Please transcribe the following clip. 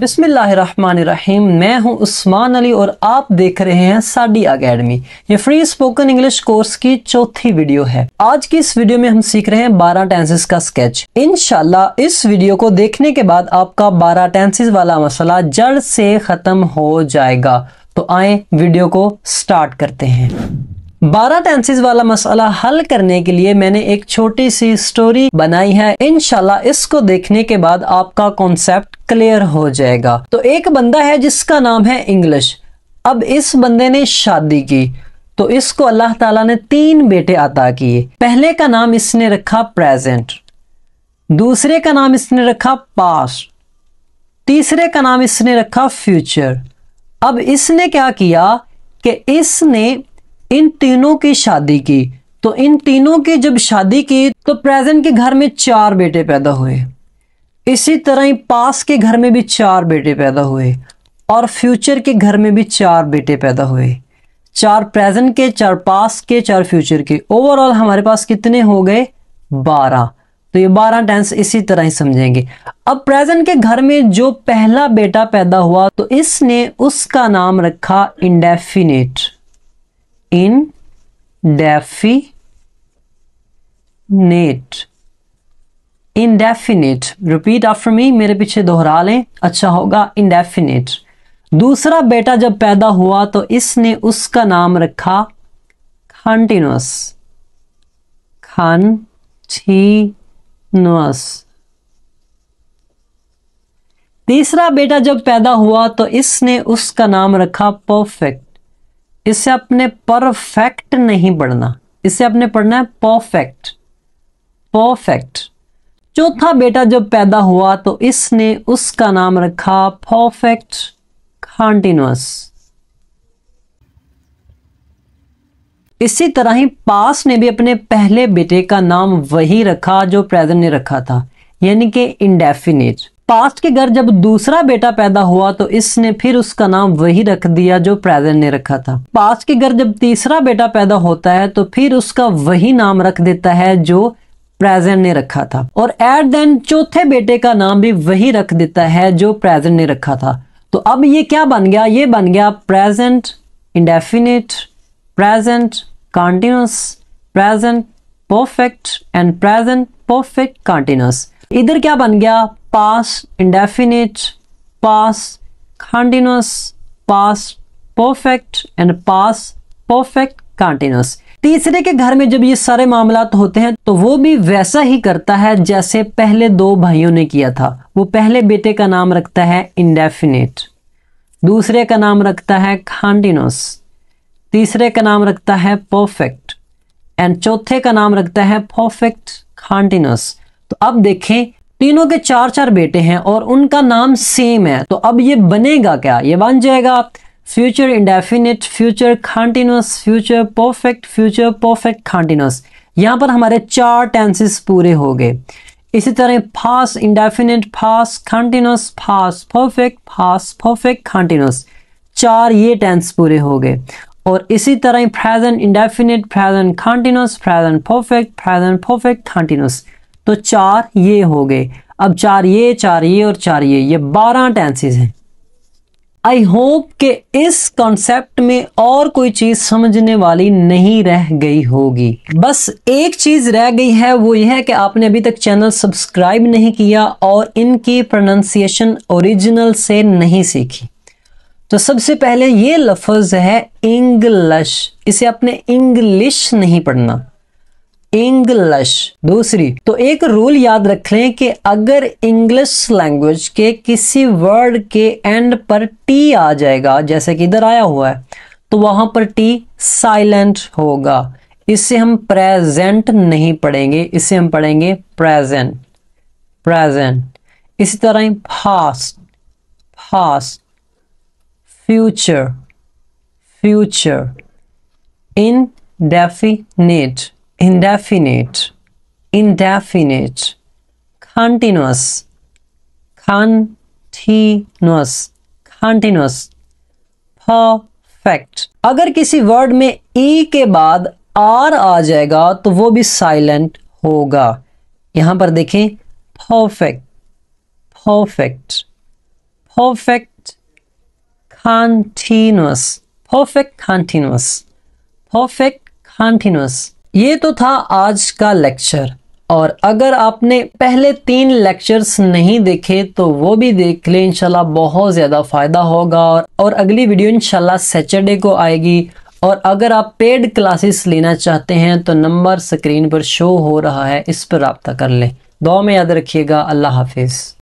बिस्मिल्लाहिर्रहमानिर्रहीम। मैं हूं उस्मान अली और आप देख रहे हैं साडी अकेडमी। ये फ्री स्पोकन इंग्लिश कोर्स की चौथी वीडियो है। आज की इस वीडियो में हम सीख रहे हैं 12 टेंसेस का स्केच। इंशाल्लाह इस वीडियो को देखने के बाद आपका 12 टेंसेस वाला मसला जड़ से खत्म हो जाएगा। तो आए वीडियो को स्टार्ट करते हैं। 12 टेंसेस वाला मसला हल करने के लिए मैंने एक छोटी सी स्टोरी बनाई है। इंशाल्लाह इसको देखने के बाद आपका कॉन्सेप्ट क्लियर हो जाएगा। तो एक बंदा है जिसका नाम है इंग्लिश। अब इस बंदे ने शादी की तो इसको अल्लाह ताला ने 3 बेटे अता किए। पहले का नाम इसने रखा प्रेजेंट, दूसरे का नाम इसने रखा पास्ट, तीसरे का नाम इसने रखा फ्यूचर। अब इसने क्या किया कि इसने इन तीनों की शादी की। तो इन तीनों की जब शादी की तो प्रेजेंट के घर में 4 बेटे पैदा हुए, इसी तरह ही पास्ट के घर में भी 4 बेटे पैदा हुए और फ्यूचर के घर में भी 4 बेटे पैदा हुए। 4 प्रेजेंट के, 4 पास्ट के, 4 फ्यूचर के। ओवरऑल हमारे पास कितने हो गए? 12। तो ये 12 टेंस इसी तरह ही समझेंगे। अब प्रेजेंट के घर में जो पहला बेटा पैदा हुआ तो इसने उसका नाम रखा indefinite. Indefinite. Repeat after me, मेरे पीछे दोहरा लें, अच्छा होगा। इंडेफिनिट। दूसरा बेटा जब पैदा हुआ तो इसने उसका नाम रखा कंटिन्यूअस। तीसरा बेटा जब पैदा हुआ तो इसने उसका नाम रखा परफेक्ट। इसे अपने परफेक्ट नहीं पढ़ना, इसे अपने पढ़ना है परफेक्ट। चौथा बेटा जब पैदा हुआ तो इसने उसका नाम रखा परफेक्ट कंटिन्यूअस। इसी तरह ही पास्ट ने भी अपने पहले बेटे का नाम वही रखा जो प्रेजेंट ने रखा था, यानी कि इंडेफिनिट। पास्ट के घर जब दूसरा बेटा पैदा हुआ तो इसने फिर उसका नाम वही रख दिया जो प्रेजेंट ने रखा था। पास्ट के घर जब तीसरा बेटा पैदा होता है तो फिर उसका वही नाम रख देता है जो प्रेजेंट ने रखा था। और एट देन चौथे बेटे का नाम भी वही रख देता है जो प्रेजेंट ने रखा था। तो अब ये क्या बन गया? ये बन गया present indefinite, present continuous, present perfect and present perfect continuous. इधर क्या बन गया? Past indefinite, past continuous, past perfect and past perfect continuous. तीसरे के घर में जब ये सारे मामलात होते हैं तो वो भी वैसा ही करता है जैसे पहले 2 भाइयों ने किया था। वो पहले बेटे का नाम रखता है इंडेफिनिट, दूसरे का नाम रखता है कंटिन्यूअस, तीसरे का नाम रखता है परफेक्ट एंड चौथे का नाम रखता है परफेक्ट कंटिन्यूअस। तो अब देखें, तीनों के 4-4 बेटे हैं और उनका नाम सेम है। तो अब ये बनेगा क्या? ये बन जाएगा future indefinite, future continuous, future perfect continuous. यहां पर हमारे 4 टेंसेस पूरे हो गए। इसी तरह past indefinite, past continuous, past perfect continuous. 4 ये टेंस पूरे हो गए। और इसी तरह present indefinite, present continuous, present perfect continuous. तो 4 ये हो गए। अब 4 ये और 4 ये 12 टेंसेस हैं। आई होप कि इस कॉन्सेप्ट में और कोई चीज समझने वाली नहीं रह गई होगी। बस एक चीज रह गई है, वो यह है कि आपने अभी तक चैनल सब्सक्राइब नहीं किया और इनकी प्रोनाउंसिएशन ओरिजिनल से नहीं सीखी। तो सबसे पहले ये लफ्ज है इंग्लिश, इसे आपने इंग्लिश नहीं पढ़ना, इंग्लिश। दूसरी तो एक रूल याद रख लें कि अगर इंग्लिश लैंग्वेज के किसी वर्ड के एंड पर टी आ जाएगा, जैसे कि इधर आया हुआ है, तो वहां पर टी साइलेंट होगा। इसे हम प्रेजेंट नहीं पढ़ेंगे, इसे हम पढ़ेंगे प्रेजेंट। इसी तरह past, future, indefinite, continuous, perfect। अगर किसी वर्ड में ई के बाद आर आ जाएगा तो वो भी साइलेंट होगा। यहां पर देखें perfect, perfect continuous, perfect continuous, perfect continuous. ये तो था आज का लेक्चर, और अगर आपने पहले 3 लेक्चर्स नहीं देखे तो वो भी देख ले, इंशाल्लाह बहुत ज़्यादा फ़ायदा होगा। और अगली वीडियो इंशाल्लाह सैटरडे को आएगी। और अगर आप पेड क्लासेस लेना चाहते हैं तो नंबर स्क्रीन पर शो हो रहा है, इस पर रब्ता कर लें। दुआ में याद रखिएगा। अल्लाह हाफिज़।